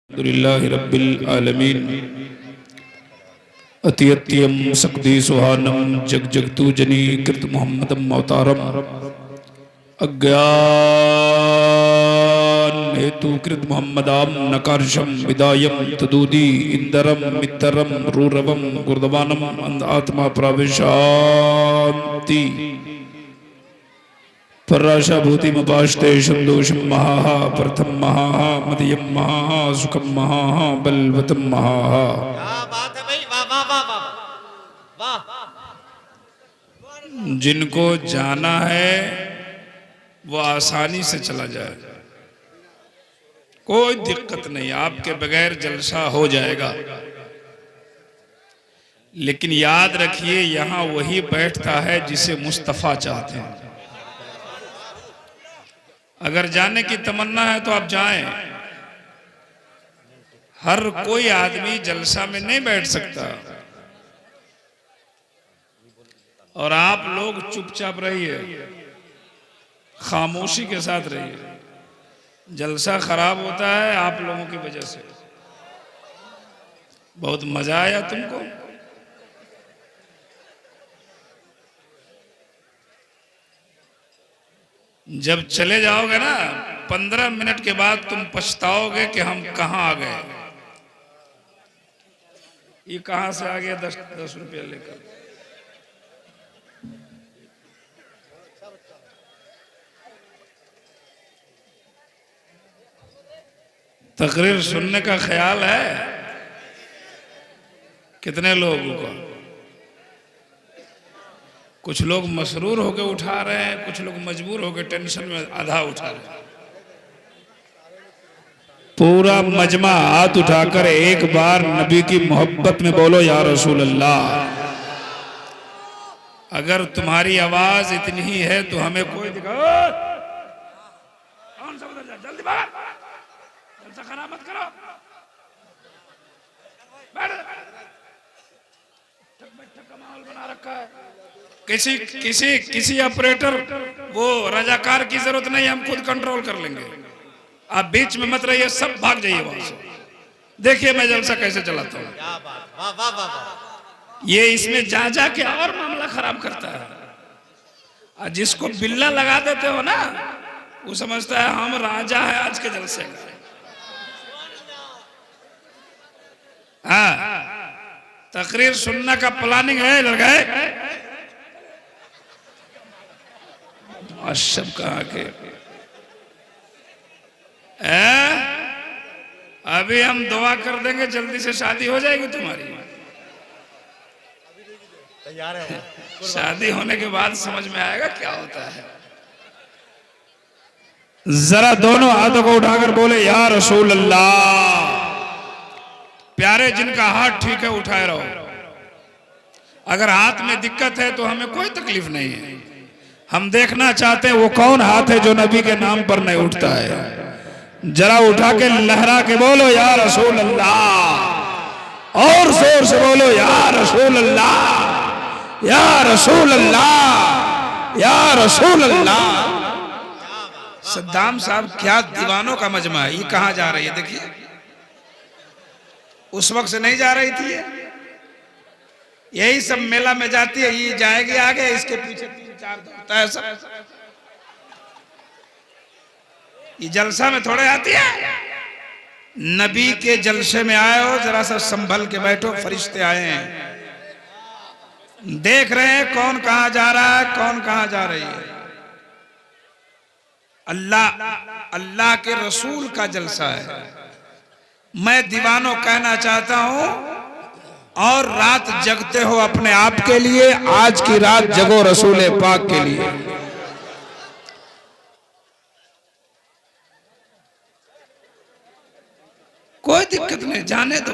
अल्हम्दुलिल्लाहि रब्बिल आलमीन अत्यत्यम सकदी सुहानम जग जगतु जनी कृत मुहम्मदम अवतारम अज्ञान हेतु कृत मुहम्मदाम नकारशम विदायम तदूदी इंदरम मित्तरम रूरवम गुर्दवानम आत्मा प्रविशांति पराशा भूति मपाश्ते शब्दोषम महाहा प्रथम महाहा मध्यम महाहा सुखम महाहा बलवतम महाहा। क्या बात है भाई, वाह वाह वाह वाह वाह। जिनको जाना है वो आसानी से चला जाए, कोई दिक्कत नहीं, आपके बगैर जलसा हो जाएगा। लेकिन याद रखिए यहां वही बैठता है जिसे मुस्तफा चाहते हैं। अगर जाने की तमन्ना है तो आप जाएं। हर कोई आदमी जलसा में नहीं बैठ सकता और आप लोग चुपचाप रहिए, खामोशी के साथ रहिए। जलसा खराब होता है आप लोगों की वजह से। बहुत मजा आया तुमको? जब चले जाओगे ना 15 मिनट के बाद तुम पछताओगे कि हम कहां आ गए। ये कहां से आ गया 10 रुपया लेकर। तकरीर सुनने का ख्याल है कितने लोगों को? कुछ लोग मसरूर होकर उठा रहे हैं, कुछ लोग मजबूर होकर टेंशन में आधा उठा रहे हैं। पूरा मजमा हाथ उठाकर एक बार नबी की मोहब्बत में बोलो या रसूल अल्लाह। अगर तुम्हारी आवाज इतनी ही है तो हमें कोई दिखाओ। कौन सा उधर जा, जल्दी भाग, जल्दी खराब मत करो, बैठ। बैठक का माहौल बना रखा है। किसी ऑपरेटर वो रजाकार की जरूरत नहीं, हम खुद कंट्रोल कर लेंगे। आप बीच में मत रहिए, सब भाग जाइए वहां से। देखिए मैं जलसा कैसे चलाता हूँ। क्या बात, वाह वाह वाह वाह। ये इसमें जा जा के और मामला खराब करता है। और जिसको बिल्ला लगा देते हो ना, वो समझता है हम राजा है आज के जलसे का। हाँ, तकरीर सुनने का प्लानिंग है लड़के। अशब कहा के अभी हम दुआ कर देंगे, जल्दी से शादी हो जाएगी तुम्हारी। तैयार है? शादी होने के बाद समझ में आएगा क्या होता है। जरा दोनों हाथों को उठाकर बोले या रसूल अल्लाह। प्यारे जिनका हाथ ठीक है उठाए रहो। अगर हाथ में दिक्कत है तो हमें कोई तकलीफ नहीं है। हम देखना चाहते हैं वो कौन हाथ है जो नबी के नाम पर नहीं उठता है। जरा उठा के लहरा के बोलो या रसूल अल्लाह। और जोर से बोलो या रसूल अल्लाह, या रसूल अल्लाह, या रसूल अल्लाह। सद्दाम साहब क्या दीवानों का मजमा है। ये कहां जा रही है देखिए। उस वक्त से नहीं जा रही थी ये। यही सब मेला में जाती है, ये जाएगी आगे, इसके पीछे 3-4 दौड़ता है सब। ये जलसा में थोड़े आती है। नबी के जलसे में आए हो, जरा सा संभल के बैठो। फरिश्ते आए हैं, देख रहे हैं कौन कहां जा रहा है, कौन कहां जा रही है। अल्लाह के रसूल का जलसा है। मैं दीवानों कहना चाहता हूं, और रात जगते हो अपने आप के लिए, आज की रात जगो रसूल पाक के लिए। कोई दिक्कत नहीं, जाने दो।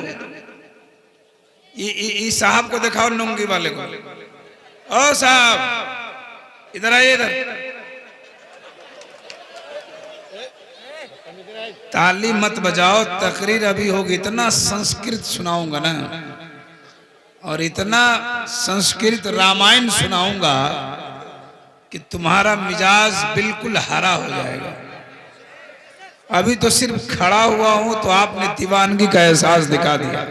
इस साहब को दिखाओ, लुंगी वाले को। ओ साहब इधर आइए, इधर। ताली मत बजाओ, तकरीर अभी होगी। इतना संस्कृत सुनाऊंगा ना, और इतना संस्कृत रामायण सुनाऊंगा कि तुम्हारा मिजाज बिल्कुल हरा हो जाएगा। अभी तो सिर्फ खड़ा हुआ हूं तो आपने दीवानगी का एहसास दिखा दिया।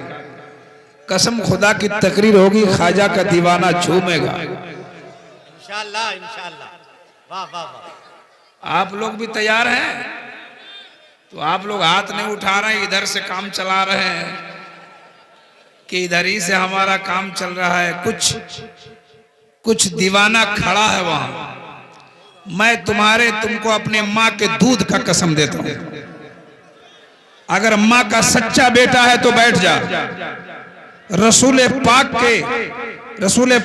कसम खुदा की तकरीर होगी, ख्वाजा का दीवाना झूमेगा इंशाअल्लाह इंशाअल्लाह। वाह वाह वाह। आप लोग भी तैयार हैं? तो आप लोग हाथ नहीं उठा रहे हैं, इधर से काम चला रहे हैं कि इधर ही से हमारा काम चल रहा है। कुछ दीवाना खड़ा है वहां। मैं तुमको अपने माँ के दूध का कसम देता हूं, अगर माँ का सच्चा बेटा है तो बैठ जा। रसूल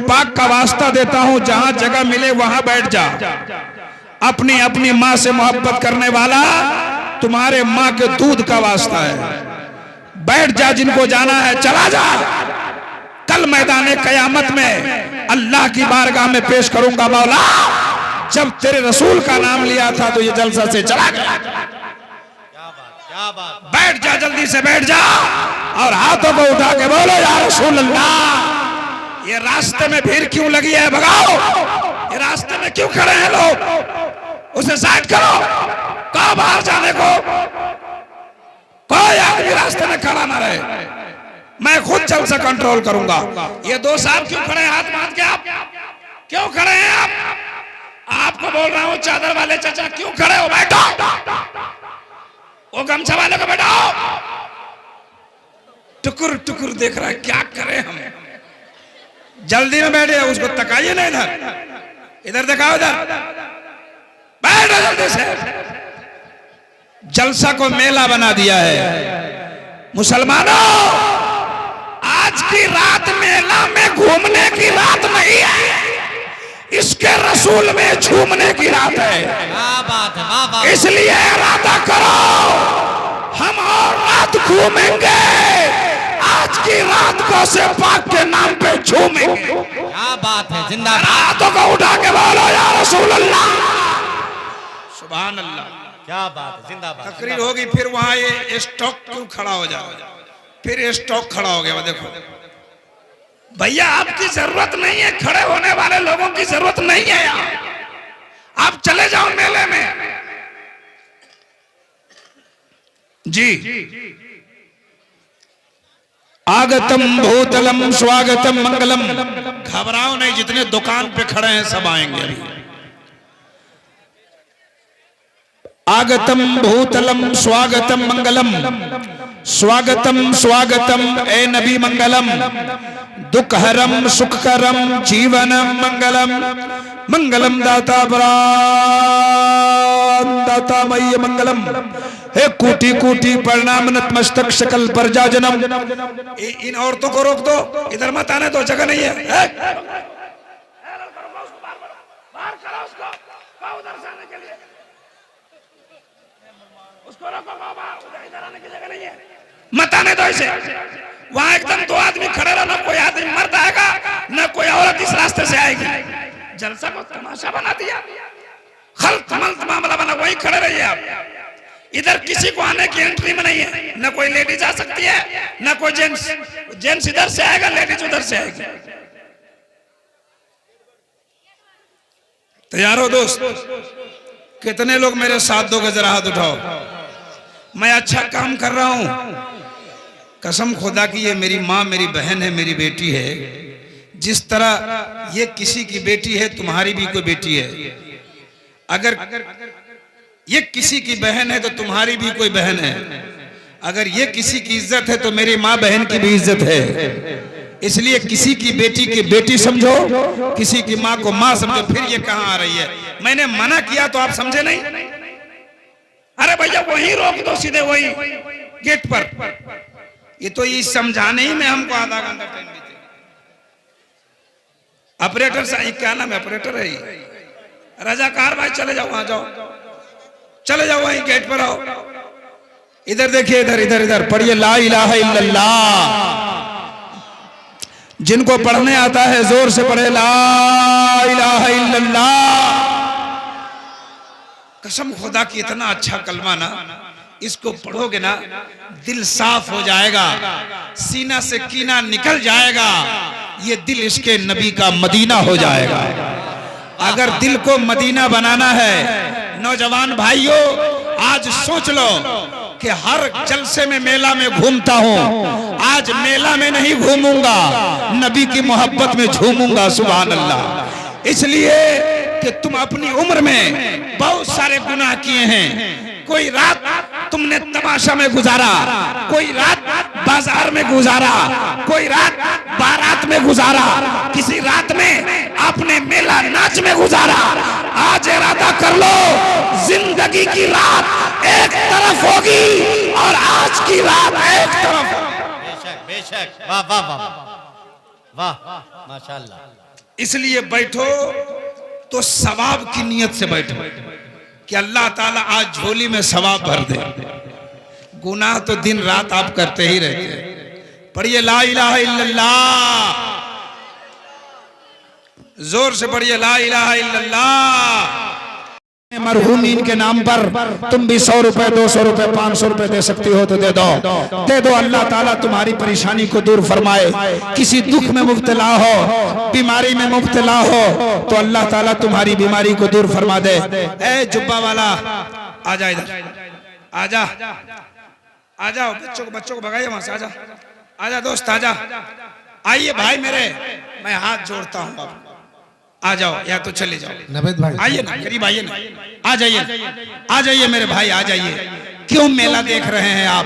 पाक का वास्ता देता हूं, जहां जगह मिले वहां बैठ जा। अपनी माँ से मोहब्बत करने वाला तुम्हारे माँ के दूध का वास्ता है। बैठ जा, जिनको जाना है चला जा। कल मैदान कयामत में अल्लाह की बारगाह में पेश करूंगा, मौला जब तेरे रसूल का नाम लिया था तो ये जलसा से चला गया। क्या बात। बैठ जा, जल्दी से बैठ जा और हाथों को उठा के बोलो या रसूल अल्लाह। ये रास्ते में भीड़ क्यों लगी है, भगाओ। ये रास्ते में क्यों खड़े हैं लोग, उसे साइड करो। कहा बाहर जाने को, कोई आदमी रास्ते में खड़ा ना रहे, मैं खुद जलसा कंट्रोल करूंगा। ये दो साहब क्यों खड़े हैं हाथ बांध के, आप क्यों खड़े हैं? आपको बोल रहा हूं, चादर वाले चाचा क्यों खड़े हो, बैठो। वो गमछा वाले को बैठाओ। टुकुर टुकुर देख रहा है, क्या करें हम। जल्दी में बैठे, उसको तकाइए ना, इधर दिखाओ, इधर बैठो जल्दी से। जलसा को मेला बना दिया है। मुसलमानों, आज की रात मेला में घूमने की रात नहीं है, इसके रसूल में झूमने की रात है। क्या बात है, वाह वाह। इसलिए इरादा करो, हम और रात घूमेंगे। आज की रात को से पाक के नाम पे झूमेंगे। क्या बात है, जिंदाबाद। हाथों को उठा के बोलो या रसूल अल्लाह, सुभान अल्लाह। क्या बात है, जिंदाबाद। तकरीर होगी, फिर वहां ये स्टॉक क्यों खड़ा हो जाएगा, फिर स्टॉक खड़ा हो गया। देखो भैया, आपकी जरूरत नहीं है, खड़े होने वाले लोगों की जरूरत नहीं है यहाँ। आप चले जाओ मेले में जी। आगतम भूतलम स्वागतम मंगलम। घबराओ नहीं, जितने दुकान पे खड़े हैं सब आएंगे अभी। आगतम भूतलम स्वागतम मंगलम, स्वागतम स्वागतम ए नबी मंगलम। दुखहरम सुखकरम जीवनम मंगलम, मंगलम दाता प्राण दाता मय्य मंगलम। हे कोटि कोटि प्रणाम नतमस्तक शकल प्रजाजनम। इन औरतों को रोक दो, इधर मत आने दो, जगह नहीं है। मत आने दो इसे। वहां एकदम दो आदमी खड़े रहो, ना कोई आदमी मर्द आएगा ना कोई औरत इस रास्ते से आएगी। जलसा को तमाशा बना दिया, खल्त मल्त मामला बना। वहीं खड़े रहिए आप। इधर किसी को आने की एंट्री में नहीं है, ना कोई लेडीज आ सकती है ना कोई जेंट्स। जेंट्स इधर से आएगा, लेडीज उधर से आएगी। तैयार हो दोस्त? कितने लोग मेरे साथ दोगे, जरा हाथ उठाओ। मैं अच्छा काम कर रहा हूं, कसम खुदा की। ये मेरी माँ, मेरी बहन है, मेरी बेटी है। जिस तरह ये किसी की बेटी है, तुम्हारी भी कोई बेटी है। अगर ये किसी की बहन है तो तुम्हारी भी कोई बहन है। अगर ये किसी की इज्जत है तो मेरी माँ बहन की भी इज्जत है। इसलिए किसी की बेटी समझो, किसी की माँ को माँ समझो। फिर ये कहाँ आ रही है? मैंने मना किया तो आप समझे नहीं? अरे भैया वहीं रोक दो, सीधे वहीं गेट पर। ये तो ये समझाने ही में हमको आधा घंटा टाइम बीतेगा। ऑपरेटर साहब, क्या नाम है ऑपरेटर है? रजाकार भाई, चले जाओ, वहां जाओ, चले जाओ, वहीं गेट पर आओ। इधर देखिए, इधर इधर इधर पढ़िए ला इलाहा इल्लल्लाह। जिनको पढ़ने आता है जोर से पढ़े ला इलाहा इल्लल्लाह। कसम खुदा की, इतना अच्छा कलमा ना, इसको पढ़ोगे ना दिल साफ हो जाएगा, सीना से कीना निकल जाएगा। ये दिल इसके नबी का मदीना हो जाएगा। अगर दिल को मदीना बनाना है, नौजवान भाइयों, आज सोच लो कि हर जलसे में मेला में घूमता हूँ, आज मेला में नहीं घूमूंगा, नबी की मोहब्बत में झूमूंगा। सुभान अल्लाह। इसलिए कि तुम अपनी उम्र में बहुत सारे गुनाह किए हैं। कोई रात तुमने तमाशा में गुजारा, कोई रात बाजार में गुजारा, कोई रात बारात में गुजारा, किसी रात में आपने मेला नाच में गुजारा। आज इरादा कर लो, जिंदगी की रात एक तरफ होगी और आज की रात एक तरफ। बेशक बेशक, वाह वाह वाह वाह, माशाल्लाह। इसलिए बैठो तो सवाब की नियत से बैठो कि अल्लाह ताला आज झोली में सवाब भर दे। गुनाह तो दिन रात आप करते ही रहते हैं। पढ़िए ला इलाहा इल्लल्लाह, जोर से पढ़िए ला इलाहा इल्लल्लाह। मरहूमीन के नाम पर तुम भी 100 रुपए, 200 रुपए, 500 रुपए दे सकती हो तो दे दो, दे दो। अल्लाह ताला तुम्हारी परेशानी को दूर फरमाए। किसी दुख में मुब्तला हो, बीमारी में मुब्तला हो तो अल्लाह ताला तुम्हारी बीमारी को दूर फरमा दे। ए जुब्बा वाला आजा इधर, आजा, आ जाओ। बच्चों को भगाइए वहां से। आजा आजा दोस्त, आजा, आइए भाई मेरे, मैं हाथ जोड़ता हूँ आपको। आ जाओ या तो चले जाओ। नवेद भाई आइए ना, करीब आइए ना, आ जाइए, आ जाइए मेरे भाई, आ जाइए। क्यों मेला देख रहे हैं आप?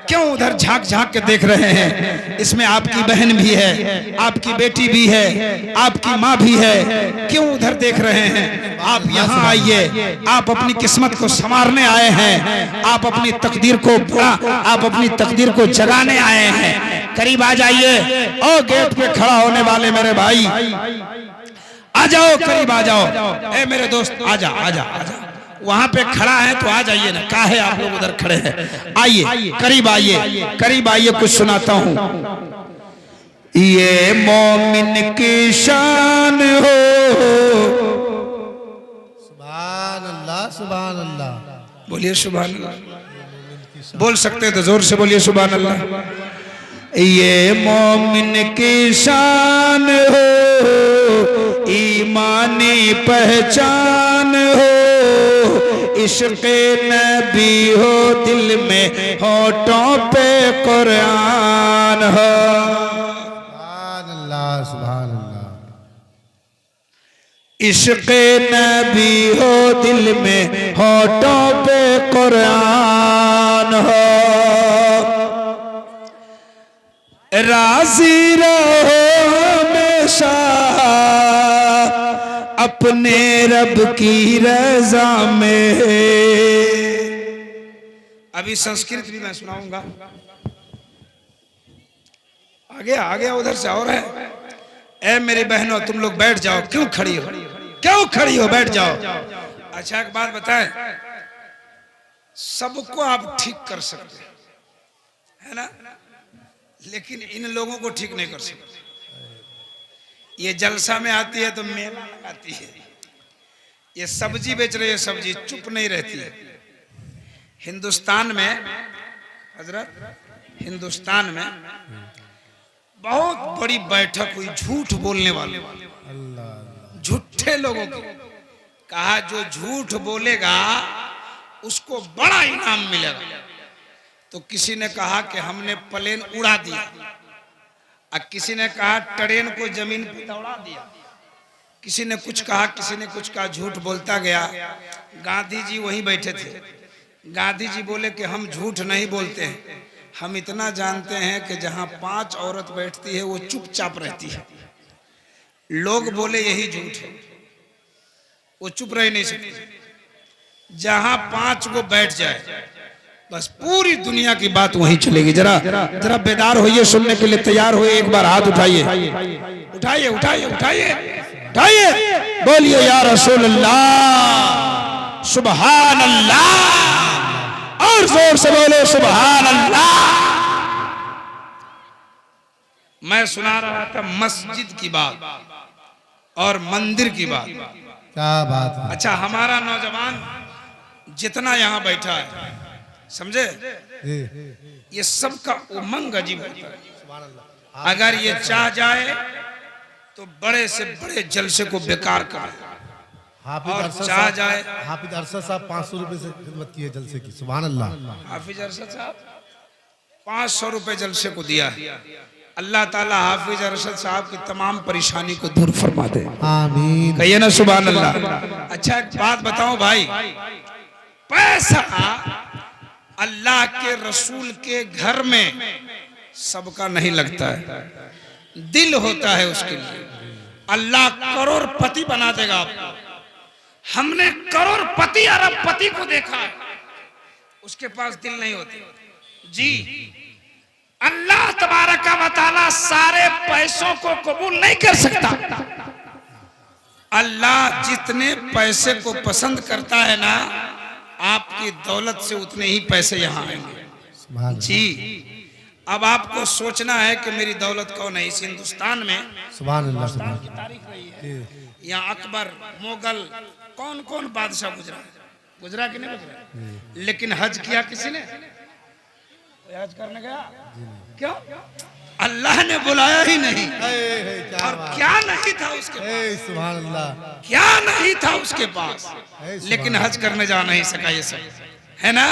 क्यों उधर झांक झांक के देख रहे हैं? इसमें आपकी बहन भी है, आपकी बेटी भी है, आपकी माँ भी है। क्यों उधर देख रहे हैं? आप यहाँ आइए, आप अपनी किस्मत को संवारने आए हैं, आप अपनी तकदीर को आप अपनी तकदीर को जगाने आए हैं। करीब आ जाइए। और गेट पे खड़ा होने वाले मेरे भाई आ जाओ, करीब आ जाओ। ए मेरे दोस्त, आजा आजा आजा। वहां पे खड़ा है तो आ जाइए ना, काहे आप लोग उधर खड़े हैं? आइए, करीब आइए, करीब आइए, कुछ सुनाता हूँ। ये मोमिन की शान हो। सुभान अल्लाह, सुभान अल्लाह। बोलिए सुभान अल्लाह। बोल सकते तो जोर से बोलिए सुभान अल्लाह। ये मोमिन की शान हो, ईमानी पहचान हो, इश्क़ नबी हो, दिल में होठों पे कुरान हो। सुभान अल्लाह, सुभान अल्लाह। इश्क़ नबी हो, दिल में होठों पे कुरान हो। राज़ी रहो हमेशा अपने रब की रज़ा में। अभी संस्कृत भी मैं सुनाऊंगा। आ गया उधर से और है। ए मेरी बहनों, तुम लोग बैठ जाओ। क्यों खड़ी हो? क्यों खड़ी हो? बैठ जाओ। अच्छा एक बात बताएं, सबको आप ठीक कर सकते है ना, लेकिन इन लोगों को ठीक नहीं कर सकते। ये जलसा में आती है तो मेला लगाती है, ये सब्जी बेच रही है, सब्जी चुप नहीं रहती है। हिंदुस्तान में हजरत, हिंदुस्तान में बहुत बड़ी बैठक हुई झूठ बोलने वाले, झूठे लोगों की। कहा जो झूठ बोलेगा उसको बड़ा इनाम मिलेगा। तो किसी ने कहा कि हमने प्लेन उड़ा दिया, और किसी ने कहा ट्रेन को जमीन पर दौड़ा दिया। किसी ने कुछ कहा, किसी ने कुछ कहा, झूठ बोलता गया। गांधी जी वहीं बैठे थे। गांधी जी बोले कि हम झूठ नहीं बोलते हैं, हम इतना जानते हैं कि जहां 5 औरत बैठती है वो चुपचाप रहती है। लोग बोले यही झूठ है, वो चुप रह नहीं सकते। जहां 5 को बैठ जाए बस पूरी दुनिया की बात वहीं चलेगी। जरा जरा बेदार होइए, सुनने के लिए तैयार होइए। एक बार हाथ उठाइए, उठाइए उठाइए उठाइए उठाइए, बोलिए या रसूल अल्लाह, सुभान अल्लाह, और जोर से बोलो सुभान अल्लाह। मैं सुना रहा था मस्जिद की बात और मंदिर की बात। क्या बात है। अच्छा, हमारा नौजवान जितना यहाँ बैठा है, समझे, ये सबका उमंग अजीब होता है। अगर ये चाह जाए तो बड़े से बड़े जलसे को बेकार कर हाफिज और अरशद चाह साहब, जाए। हाफिज अरशद साहब 500 रुपए से खिदमत की है जलसे की। सुभान अल्लाह। हाफिज अरशद साहब 500 रुपए जलसे को दिया है। अल्लाह ताला हाफिज अरशद साहब की तमाम परेशानी को दूर फरमा दे। आमीन। कहिए ना सुभान अल्लाह। अच्छा एक बात बताओ भाई, पैसा अल्लाह के रसूल के घर में सबका नहीं लगता है, दिल होता है उसके लिए। अल्लाह करोड़पति बना देगा आपको। हमने करोड़पति अरबपति को देखा है, उसके पास दिल नहीं होते जी। अल्लाह तबारक व तआला सारे पैसों को कबूल नहीं कर सकता। अल्लाह जितने पैसे को पसंद करता है ना, आपकी दौलत से उतने ही पैसे यहाँ आएंगे सुभान जी। अब आपको सोचना है कि मेरी दौलत कौन है। इस हिंदुस्तान में सुभान अल्लाह। सुभान तारीख रही है, यहाँ अकबर, मुगल, कौन कौन बादशाह गुजरा, गुजरा कि नहीं गुजरा। लेकिन हज किया किसी ने? हज करने गया? क्यों? अल्लाह ने बुलाया ही नहीं। और क्या नहीं था उसके पास, सुभान अल्लाह, क्या नहीं था उसके पास, लेकिन हज करने जा नहीं सका। ये सब है ना,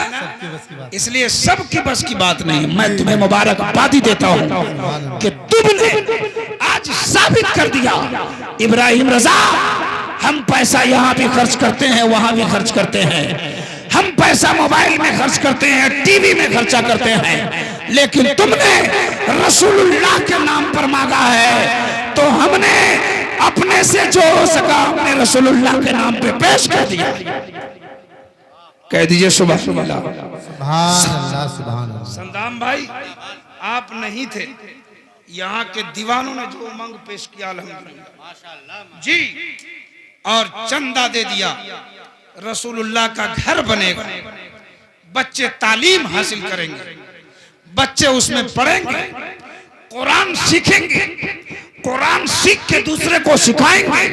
इसलिए सबकी बस की बात नहीं। मैं तुम्हें मुबारकबादी देता हूँ कि तुमने आज साबित कर दिया। इब्राहिम रजा, हम पैसा यहाँ भी खर्च करते हैं, वहां भी खर्च करते हैं। हम पैसा मोबाइल में खर्च करते हैं, टीवी में खर्चा करते हैं, लेकिन तुमने रसूलुल्लाह के नाम पर मांगा है, तो हमने अपने से जो हो सका अपने रसूलुल्लाह के नाम पे पेश कर दिया। कह दीजिए सुभान अल्लाह। सुभान अल्लाह। सुभान अल्लाह। संदाम भाई, आप नहीं थे, यहाँ के दीवानों ने जो उमंग पेश किया अल्हम्दुलिल्लाह जी, और चंदा दे दिया। रसूलुल्लाह का घर बनेगा, बच्चे तालीम हासिल करेंगे, बच्चे उसमें पढ़ेंगे, कुरान सीखेंगे, कुरान सीख के दूसरे को सिखाएंगे।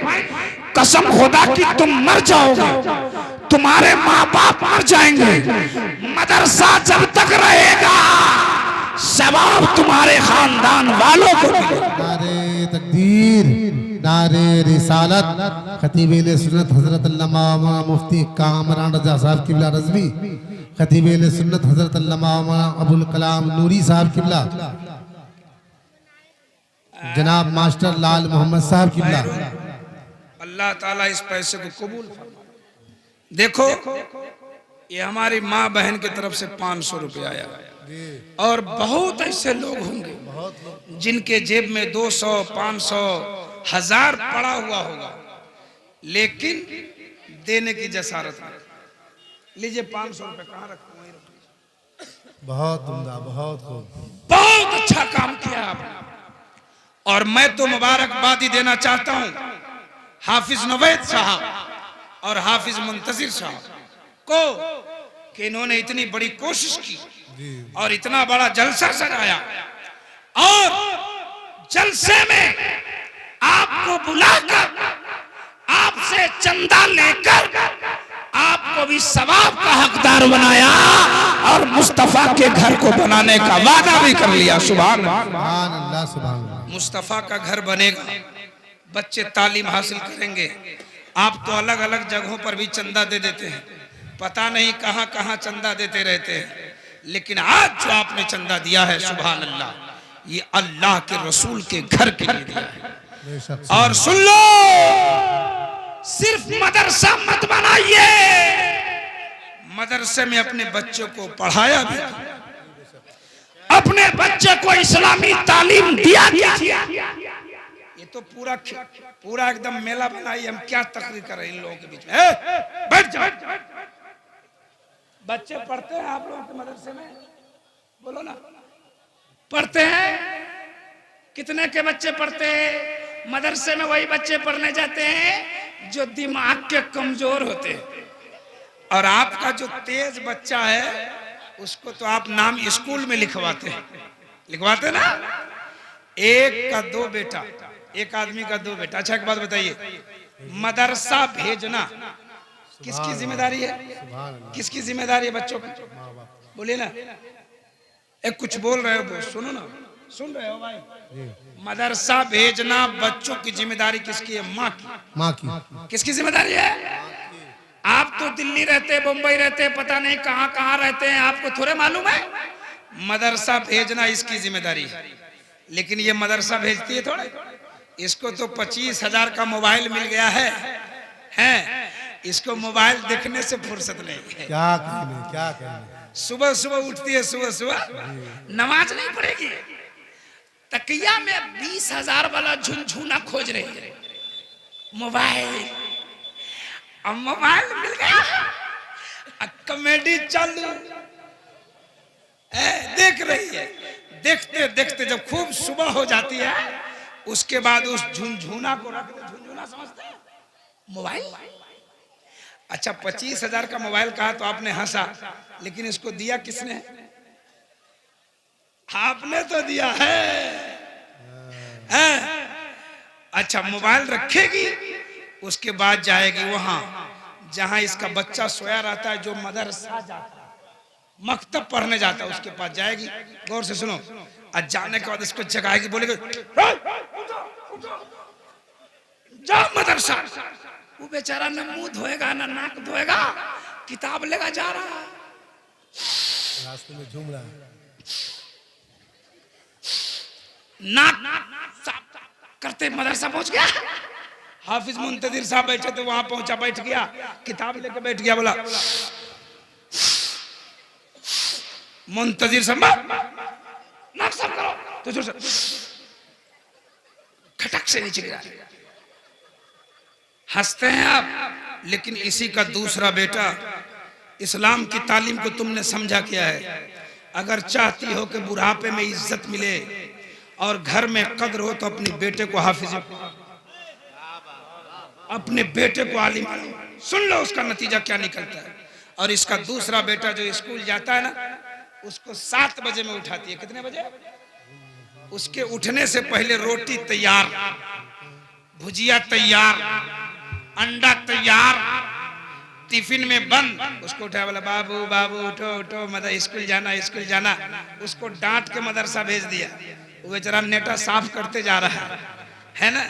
कसम खुदा की तुम मर जाओगे, तुम्हारे माँ बाप मर जाएंगे, मदरसा जब तक रहेगा सवाब तुम्हारे खानदान वालों को मिलेगा। नारे तकबीर, नारे रिसालत। खतीब सुन्नत हजरत अल्लामा मुफ्ती कामरान रजा साहब किबला रज़वी, खतीब सुन्नत हजरत अल्लामा अबुल कलाम नूरी साहब किबला, जनाब मास्टर लाल मोहम्मद साहब किबला। अल्लाह ताला इस पैसे को कबूल फरमाए। देखो ये हमारी माँ बहन की तरफ से 500 रुपये आया, और बहुत ऐसे लोग होंगे जिनके जेब में 200, 500, 1000 पड़ा हुआ होगा, लेकिन देने की जसारत नहीं। लीजिए 500 रुपये, कहाँ रखूं? वहीं रखूं। बहुत उम्दा, बहुत खूब, बहुत अच्छा काम किया आपने, और मैं तो मुबारकबादी देना चाहता हूं हाफिज नवैद साहब और हाफिज मुंतजिर साहब को कि इन्होंने इतनी बड़ी कोशिश की और इतना बड़ा जलसा सजाया, और जलसे में आपको बुलाकर आपसे चंदा लेकर आपको भी सवाब का हकदार बनाया, और मुस्तफा के घर को बनाने का वादा भी कर लिया। सुभान अल्लाह। सुभान अल्लाह। मुस्तफा का घर बनेगा, बच्चे तालीम हासिल करेंगे। आप तो अलग अलग जगहों पर भी चंदा दे देते हैं, पता नहीं कहां कहां चंदा देते रहते हैं, लेकिन आज जो आपने चंदा दिया है सुभान अल्लाह, ये अल्लाह के रसूल के घर के लिए दिया है। और सुन लो, सिर्फ मदरसा मत बनाइए, मदरसे में अपने बच्चों को पढ़ाया भी, अपने बच्चे को इस्लामी तालीम दिया। ये तो पूरा एकदम मेला बनाई। हम क्या तकरीर कर रहे हैं इन लोगों के बीच में? बैठ जाओ। बच्चे पढ़ते हैं आप लोगों के मदरसे में? बोलो ना, पढ़ते हैं? कितने के बच्चे पढ़ते हैं मदरसे में? वही बच्चे पढ़ने जाते हैं जो दिमाग के कमजोर होते हैं, और आपका जो तेज बच्चा है उसको तो आप नाम स्कूल में लिखवाते हैं, लिखवाते ना। एक का 2 बेटा, एक आदमी का 2 बेटा। अच्छा एक बात बताइए, मदरसा भेजना किसकी जिम्मेदारी है? किसकी जिम्मेदारी है? बच्चों की। बोलिए ना, एक कुछ बोल रहे हो, सुनो ना। सुन रहे हो भाई? मदरसा भेजना बच्चों की जिम्मेदारी किसकी है? माँ की। माँ की। किसकी जिम्मेदारी है? आप तो दिल्ली रहते, बंबई रहते, पता नहीं कहां कहां रहते हैं, आपको थोड़े मालूम है? मदरसा भेजना इसकी जिम्मेदारी है। लेकिन ये मदरसा भेजती है थोड़े। इसको तो 25,000 का मोबाइल मिल गया है। इसको मोबाइल देखने से फुर्सत नहीं है। क्या कहने, क्या कहने। सुबह सुबह उठती है, सुबह सुबह नमाज नहीं पढ़ेगी, तकिया में 20,000 वाला झुनझुना खोज रही है। मोबाइल, अब मोबाइल मिल गया, कॉमेडी चालू देख रही है। देखते देखते जब खूब सुबह हो जाती है, उसके बाद उस झुनझुना को रख दे। झुनझुना समझते हैं? मोबाइल। अच्छा, 25,000 का मोबाइल कहा तो आपने हंसा, लेकिन इसको दिया किसने? आपने तो दिया है। अच्छा, मोबाइल रखेगी, उसके बाद जाएगी वहां जहां इसका बच्चा सोया रहता है, जो मदरसा जाता है, मकतब पढ़ने जाता है, उसके पास जाएगी। गौर से सुनो। और जाने के बाद इसको जगाएगी, बोलेगी जा मदरसा। वो बेचारा न मुंह धोएगा न नाक धोएगा, किताब लेगा जा रहा, रास्ते में झूम रहा है। नाक साफ करते मदरसा पहुंच गया। हाफिज मुंतजिर साहब बैठे थे, वहां पहुंचा, बैठ गया, किताब लेकर बैठ गया। बोला मुंतजिर साहब नाक साफ करो, तो जोर से खटक से नीचे गिरा। हंसते हैं आप, लेकिन इसी का दूसरा बेटा। इस्लाम की तालीम को तुमने समझा क्या है? अगर चाहती हो कि बुढ़ापे में इज्जत मिले और घर में कद्र हो, तो अपने बेटे को हाफिज, अपने बेटे को आलिम। सुन लो उसका नतीजा क्या निकलता है। और इसका दूसरा बेटा जो स्कूल जाता है ना, उसको 7 बजे में उठाती है। कितने बजे? उसके उठने से पहले रोटी तैयार, भुजिया तैयार, अंडा तैयार, टिफिन में बंद। उसको उठाया, बोला बाबू बाबू उठो उठो, मतलब स्कूल जाना, स्कूल जाना। उसको डांट के मदरसा भेज दिया। वो बेचारा नेटा साफ करते जा रहा है ना।